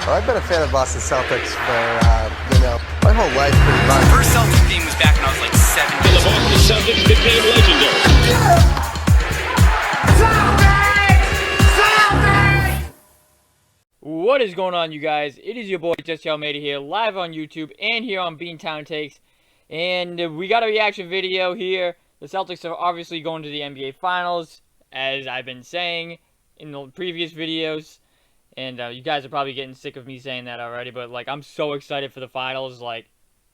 Well, I've been a fan of Boston Celtics for, my whole life pretty much. First Celtics game was back when I was like 7. The Boston Celtics became legendary. What is going on, you guys? It is your boy Jesse Almeida here, live on YouTube and here on Beantown Takes. And we got a reaction video here. The Celtics are obviously going to the NBA Finals, as I've been saying in the previous videos. And you guys are probably getting sick of me saying that already, but like I'm so excited for the finals. Like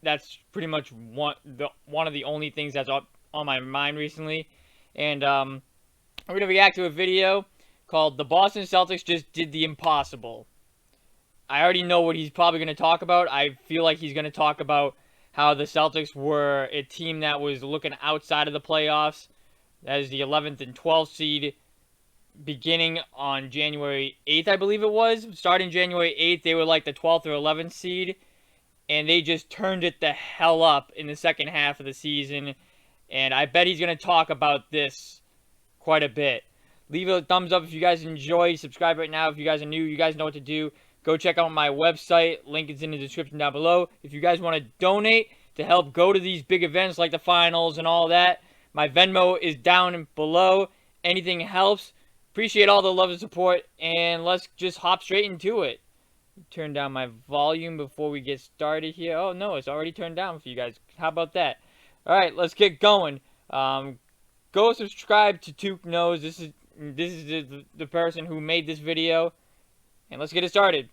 that's pretty much one of the only things that's up on my mind recently. And I'm gonna react to a video called "The Boston Celtics Just Did the Impossible." I already know what he's probably gonna talk about. I feel like he's gonna talk about how the Celtics were a team that was looking outside of the playoffs, as the 11th and 12th seed. Beginning on January 8th, I believe it was. Starting January 8th, they were like the 12th or 11th seed. And they just turned it the hell up in the second half of the season. And I bet he's going to talk about this quite a bit. Leave a thumbs up if you guys enjoy. Subscribe right now if you guys are new. You guys know what to do. Go check out my website. Link is in the description down below. If you guys want to donate to help go to these big events like the finals and all that, my Venmo is down below. Anything helps. Appreciate all the love and support, and let's just hop straight into it. Turn down my volume before we get started here. Oh no, it's already turned down for you guys. How about that? All right, let's get going. Go subscribe to Took Knows. This is the person who made this video, and let's get it started.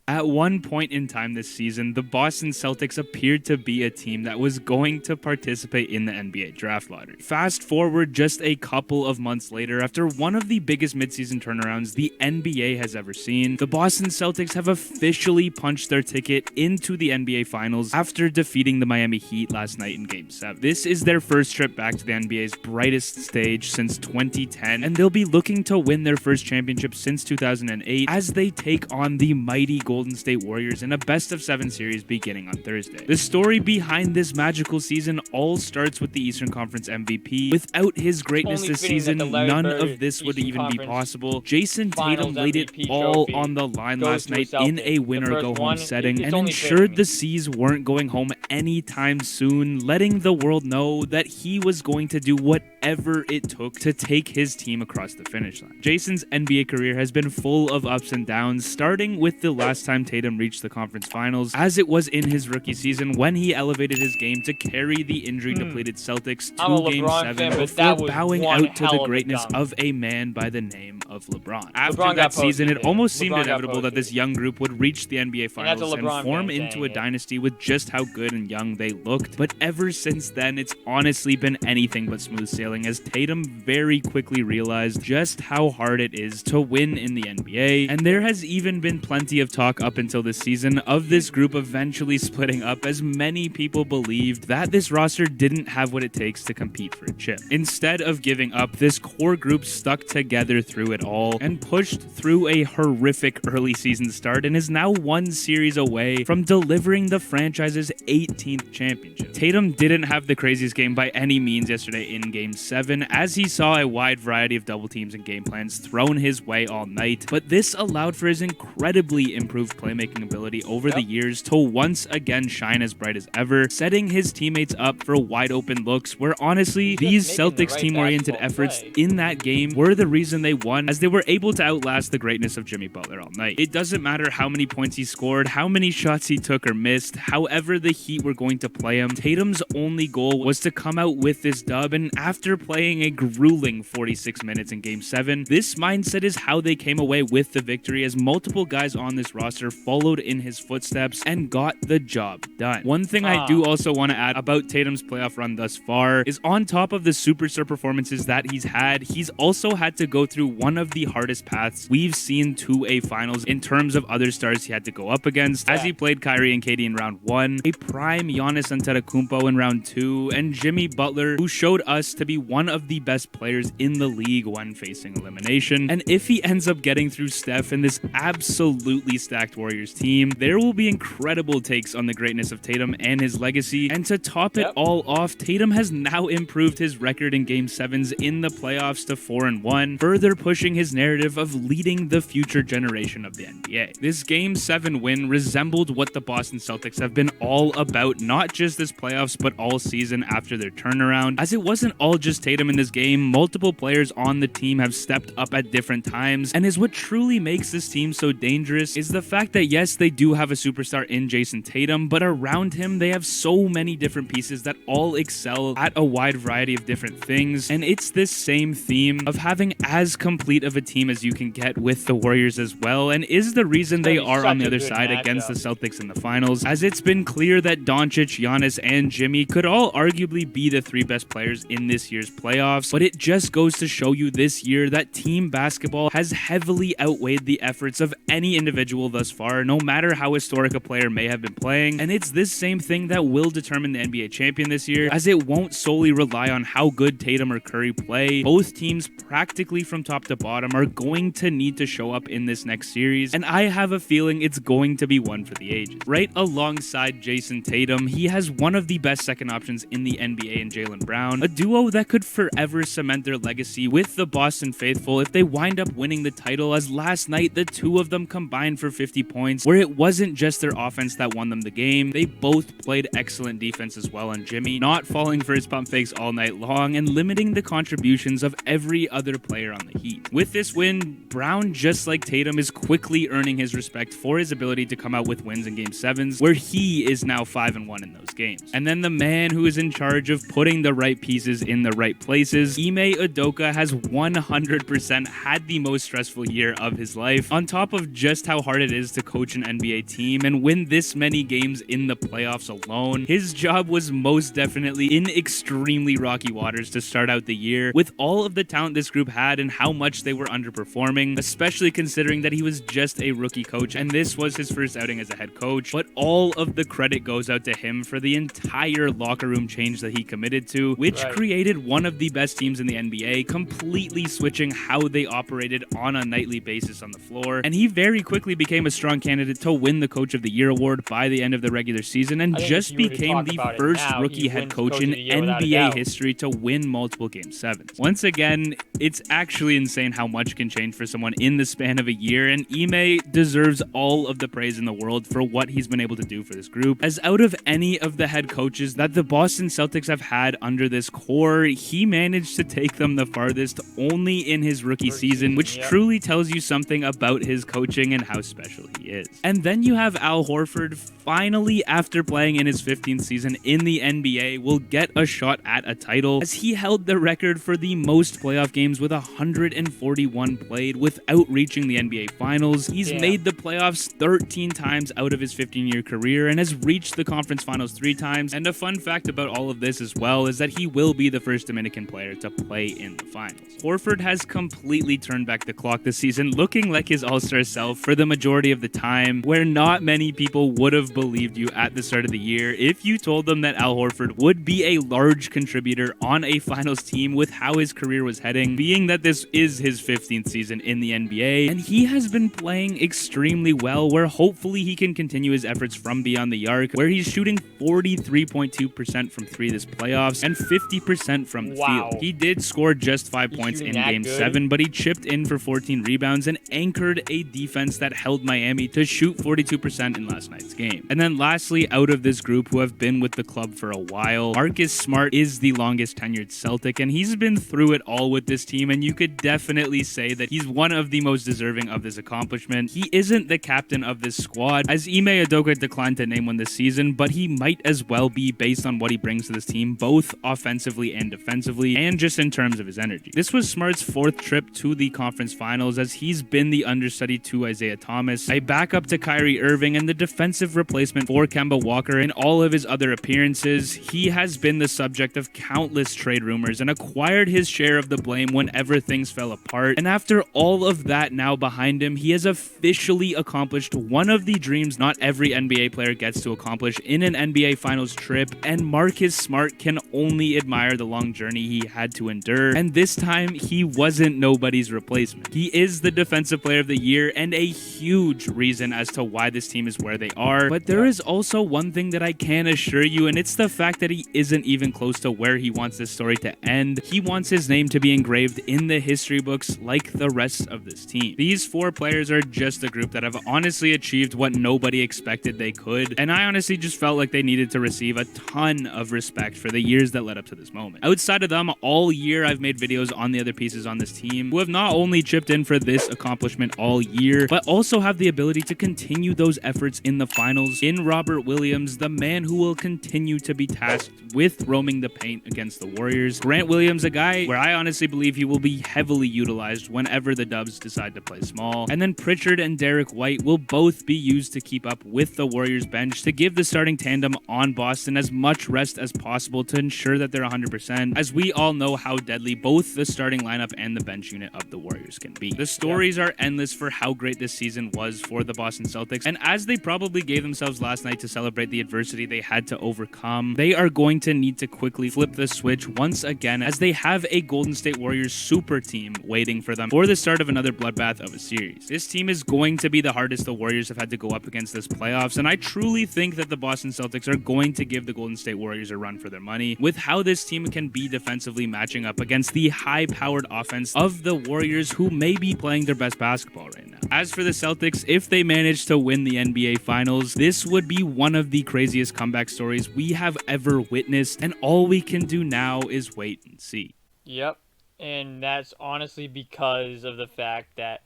At one point in time this season, the Boston Celtics appeared to be a team that was going to participate in the NBA draft lottery. Fast forward just a couple of months later, after one of the biggest midseason turnarounds the NBA has ever seen, the Boston Celtics have officially punched their ticket into the NBA Finals after defeating the Miami Heat last night in Game 7. This is their first trip back to the NBA's brightest stage since 2010, and they'll be looking to win their first championship since 2008 as they take on the mighty Golden State Warriors in a best-of-7 series beginning on Thursday. The story behind this magical season all starts with the Eastern Conference MVP. Without his greatness this season, none of this would even be possible. Jason Tatum laid it all on the line last night in a winner-go-home setting and ensured the C's weren't going home anytime soon, letting the world know that he was going to do whatever it took to take his team across the finish line. Jason's NBA career has been full of ups and downs, starting with the last time Tatum reached the conference finals, as it was in his rookie season when he elevated his game to carry the injury-depleted Celtics to Game 7 before bowing out to the greatness of a man by the name of LeBron. After that season, it almost seemed inevitable that this young group would reach the NBA Finals and form into a dynasty with just how good and young they looked, but ever since then, it's honestly been anything but smooth sailing, as Tatum very quickly realized just how hard it is to win in the NBA, and there has even been plenty of talk up until this season of this group eventually splitting up, as many people believed that this roster didn't have what it takes to compete for a chip. Instead of giving up, this core group stuck together through it all and pushed through a horrific early season start and is now one series away from delivering the franchise's 18th championship. Tatum didn't have the craziest game by any means yesterday in Game 7, as he saw a wide variety of double teams and game plans thrown his way all night, but this allowed for his incredibly improved playmaking ability over the years to once again shine as bright as ever, setting his teammates up for wide open looks where honestly these Celtics team-oriented efforts in that game were the reason they won, as they were able to outlast the greatness of Jimmy Butler all night. It doesn't matter how many points he scored, how many shots he took or missed, however the Heat were going to play him, Tatum's only goal was to come out with this dub, and after playing a grueling 46 minutes in Game 7, this mindset is how they came away with the victory, as multiple guys on this roster followed in his footsteps and got the job done. One thing I do also want to add about Tatum's playoff run thus far is, on top of the superstar performances that he's had, he's also had to go through one of the hardest paths we've seen to a finals in terms of other stars he had to go up against, as he played Kyrie and KD in round 1, a prime Giannis Antetokounmpo in round 2, and Jimmy Butler, who showed us to be be one of the best players in the league when facing elimination. And if he ends up getting through Steph in this absolutely stacked Warriors team, there will be incredible takes on the greatness of Tatum and his legacy. And to top it all off, Tatum has now improved his record in Game 7s in the playoffs to 4-1, further pushing his narrative of leading the future generation of the NBA. This Game 7 win resembled what the Boston Celtics have been all about, not just this playoffs, but all season after their turnaround. As it wasn't all just Tatum in this game, multiple players on the team have stepped up at different times, and is what truly makes this team so dangerous is the fact that yes, they do have a superstar in Jason Tatum, but around him they have so many different pieces that all excel at a wide variety of different things, and it's this same theme of having as complete of a team as you can get with the Warriors as well, and is the reason they are on the other side against the Celtics in the finals, as it's been clear that Doncic, Giannis, and Jimmy could all arguably be the three best players in this year's playoffs, but it just goes to show you this year that team basketball has heavily outweighed the efforts of any individual thus far, no matter how historic a player may have been playing, and it's this same thing that will determine the NBA champion this year, as it won't solely rely on how good Tatum or Curry play. Both teams, practically from top to bottom, are going to need to show up in this next series, and I have a feeling it's going to be one for the ages. Right alongside Jason Tatum, he has one of the best second options in the NBA in Jaylen Brown, a duo that could forever cement their legacy with the Boston faithful if they wind up winning the title, as last night the two of them combined for 50 points, where it wasn't just their offense that won them the game. They both played excellent defense as well on Jimmy, not falling for his pump fakes all night long and limiting the contributions of every other player on the Heat. With this win, Brown, just like Tatum, is quickly earning his respect for his ability to come out with wins in Game 7s, where he is now 5-1 in those games. And then the man who is in charge of putting the right pieces in the right places, Ime Udoka, has 100% had the most stressful year of his life, on top of just how hard it is to coach an NBA team and win this many games in the playoffs alone. His job was most definitely in extremely rocky waters to start out the year, with all of the talent this group had and how much they were underperforming, especially considering that he was just a rookie coach and this was his first outing as a head coach. But all of the credit goes out to him for the entire locker room change that he committed to, which created one of the best teams in the NBA, completely switching how they operated on a nightly basis on the floor. And he very quickly became a strong candidate to win the Coach of the Year award by the end of the regular season, and just became the first rookie head coach in NBA history to win multiple Game 7s. Once again, it's actually insane how much can change for someone in the span of a year, and Ime deserves all of the praise in the world for what he's been able to do for this group, as out of any of the head coaches that the Boston Celtics have had under this core, he managed to take them the farthest only in his rookie season, which truly tells you something about his coaching and how special he is. And then you have Al Horford, finally, after playing in his 15th season in the NBA, will get a shot at a title, as he held the record for the most playoff games with 141 played without reaching the NBA Finals. He's made the playoffs 13 times out of his 15-year career and has reached the conference finals 3 times. And a fun fact about all of this as well is that he will be the first Dominican player to play in the finals. Horford has completely turned back the clock this season, looking like his all-star self for the majority of the time, where not many people would have believed you at the start of the year if you told them that Al Horford would be a large contributor on a finals team with how his career was heading, being that this is his 15th season in the NBA, and he has been playing extremely well, where hopefully he can continue his efforts from beyond the arc, where he's shooting 43.2% from 3 this playoffs and 50% from the field. He did score just 5 points in Game 7, but he chipped in for 14 rebounds and anchored a defense that held Miami to shoot 42% in last night's game. And then lastly, out of this group who have been with the club for a while, Marcus Smart is the longest tenured Celtic, and he's been through it all with this team, and you could definitely say that he's one of the most deserving of this accomplishment. He isn't the captain of this squad, as Ime Udoka declined to name one this season, but he might as well be based on what he brings to this team, both offensively and defensively, and just in terms of his energy. This was Smart's 4th trip to the conference finals, as he's been the understudy to Isaiah Thomas, a backup to Kyrie Irving and the defensive replacement for Kemba Walker in all of his other appearances, he has been the subject of countless trade rumors and acquired his share of the blame whenever things fell apart. And after all of that now behind him, he has officially accomplished one of the dreams not every NBA player gets to accomplish in an NBA Finals trip, and Marcus Smart can only admire the long journey he had to endure. And this time, he wasn't nobody's replacement. He is the Defensive Player of the Year and a huge reason as to why this team is where they are. But there is also one thing that I can assure you, and it's the fact that he isn't even close to where he wants this story to end. He wants his name to be engraved in the history books like the rest of this team. These four players are just a group that have honestly achieved what nobody expected they could, and I honestly just felt like they needed to receive a ton of respect for the years that led up to this moment. Outside of them, all year I've made videos on the other pieces on this team who have not only chipped in for this accomplishment all year, but also have the ability to continue those efforts in the finals. In Robert Williams, the man who will continue to be tasked with roaming the paint against the Warriors. Grant Williams, a guy where I honestly believe he will be heavily utilized whenever the Dubs decide to play small. And then Pritchard and Derek White will both be used to keep up with the Warriors bench to give the starting tandem on Boston as much rest as possible to ensure that they're 100%, as we all know how deadly both the starting lineup and the bench unit of the Warriors can be. The stories are endless for how great this season was for the Boston Celtics, and as they probably gave themselves last night to celebrate the adversity they had to overcome, they are going to need to quickly flip the switch once again, as they have a Golden State Warriors super team waiting for them for the start of another bloodbath of a series. This team is going to be the hardest the Warriors have had to go up against this playoffs, and I truly think that the Boston Celtics are going to give the Golden State Warriors a run for their money with how this team can be defensively matching up against the high-powered offense of the Warriors, who may be playing their best basketball right now. As for the Celtics, if they manage to win the NBA Finals, this would be one of the craziest comeback stories we have ever witnessed, and all we can do now is wait and see. Yep, and that's honestly because of the fact that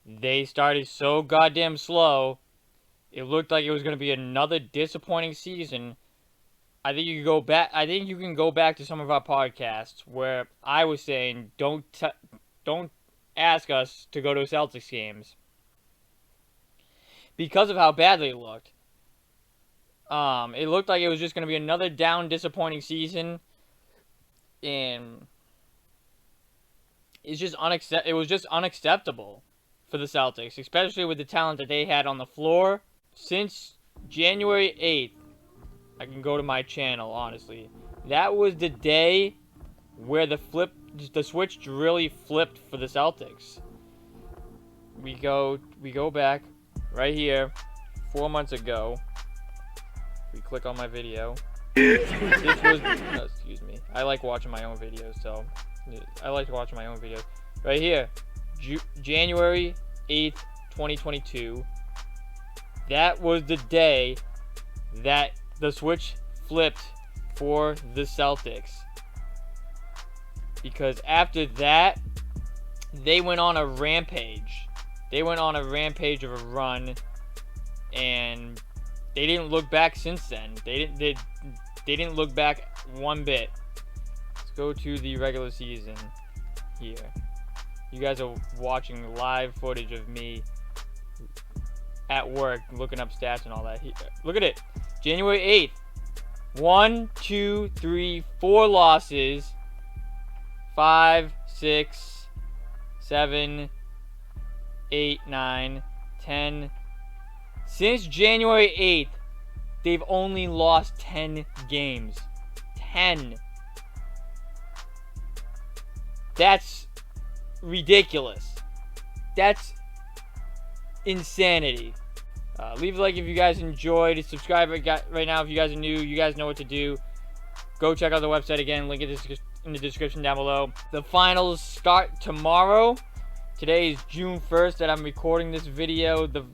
they started so goddamn slow. It looked like it was going to be another disappointing season. I think you can go back to some of our podcasts where I was saying don't ask us to go to Celtics games because of how badly it looked. It looked like it was just going to be another down, disappointing season, and it was just unacceptable for the Celtics, especially with the talent that they had on the floor. Since January 8th, I can go to my channel, honestly. That was the day where the switch really flipped for the Celtics. We go back right here 4 months ago. We click on my video. This was excuse me. I like watching my own videos, so I like watching my own videos. Right here, January 8th, 2022. That was the day that the switch flipped for the Celtics. Because after that, they went on a rampage. They went on a rampage of a run, and they didn't look back since then. They didn't look back one bit. Let's go to the regular season here. You guys are watching live footage of me at work looking up stats and all that. Look at it. January 8th. 1, 2, 3, 4 losses. 5, 6, 7, 8, 9, 10. Since January 8th, they've only lost 10 games. 10. That's ridiculous. That's insanity. Leave a like if you guys enjoyed. Subscribe right now if you guys are new. You guys know what to do. Go check out the website again. Link it in the description down below. The finals start tomorrow. Today is June 1st that I'm recording this video. The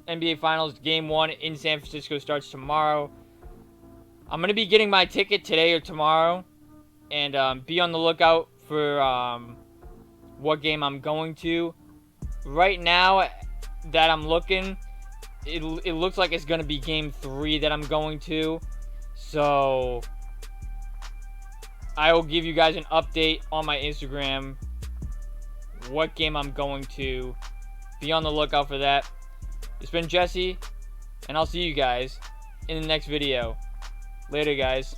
NBA Finals Game 1 in San Francisco starts tomorrow. I'm going to be getting my ticket today or tomorrow. And be on the lookout for what game I'm going to. Right now that I'm looking, it looks like it's going to be Game 3 that I'm going to. So I will give you guys an update on my Instagram what game I'm going to. Be on the lookout for that. It's been Jesse, and I'll see you guys in the next video. Later, guys.